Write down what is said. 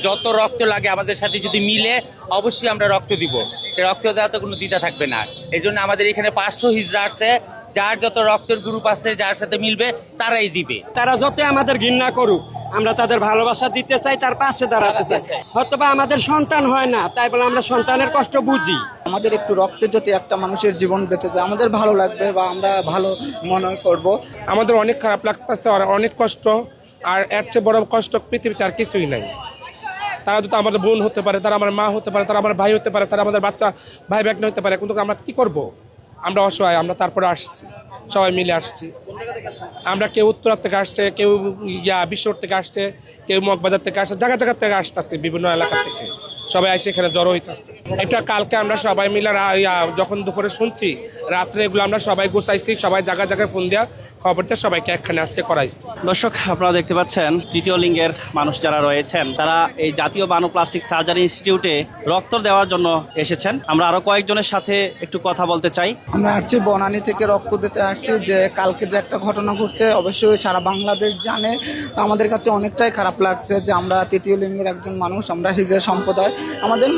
যত রক্ত লাগে আমাদের সাথে যদি মিলে অবশ্যই আমরা রক্ত দিব, সে রক্ত দেওয়াতে কোনো দ্বিধা থাকবে না। এই জন্য আমাদের এখানে 500 হিজড়া আছে, যার যত রক্তের গ্রুপ আছে যার সাথে মিলবে তারাই দিবে। তারা যত আমাদের ঘৃণা করুক, আমরা তাদের ভালোবাসা দিতে চাই, তার পাশে দাঁড়াতে চাই। হয়তোবা আমাদের সন্তান হয় না, তাই বলে আমরা সন্তানের কষ্ট বুঝি। আমাদের একটু রক্তে যদি একটা মানুষের জীবন বেঁচে যায় আমাদের ভালো লাগবে বা আমরা ভালো মনে করব। আমাদের অনেক খারাপ লাগতেছে, আর অনেক কষ্ট, আর এর চেয়ে বড় কষ্ট পৃথিবীতে আর কিছুই নাই। তারা তো আমাদের বোন হতে পারে, তারা আমার মা হতে পারে, তারা আমার ভাই হতে পারে, তারা আমাদের বাচ্চা ভাই ব্যাগ হতে পারে, কিন্তু আমরা কি করব? আমরা অসহায়, আমরা তারপরে আসছি, সবাই মিলে আসছি। আমরা কেউ উত্তরার থেকে আসছে, কেউ বিশ্বর থেকে আসছে, কেউ মগবাজার থেকে আসছে, জায়গা জায়গা থেকে আসতেছে, বিভিন্ন এলাকা থেকে সবাই এসে এখানে জড়ো হইতেছে। এটা কালকে আমরা সবাই মিলে যখন দুপুরে শুনছি, রাত্রে এগুলো আমরা সবাই গুছাইছি, সবাই জায়গা জায়গায় ফোন দেওয়া খবর দিয়ে সবাইকে একখানে আজকে করাইছি। দর্শক, আপনারা দেখতে পাচ্ছেন তৃতীয় লিঙ্গের মানুষ যারা রয়েছেন তারা এই জাতীয় বানোপ্লাস্টিক সার্জারি ইনস্টিটিউটে রক্ত দেওয়ার জন্য এসেছেন। আমরা আরো কয়েকজনের সাথে একটু কথা বলতে চাই। আমরা আসছি বনানী থেকে রক্ত দিতে আসছি। যে কালকে যে একটা ঘটনা ঘটছে অবশ্যই সারা বাংলাদেশ জানে, আমাদের কাছে অনেকটাই খারাপ লাগছে যে আমরা তৃতীয় লিঙ্গের একজন মানুষ, আমরা হিজড়া সম্প্রদায়, আমাদের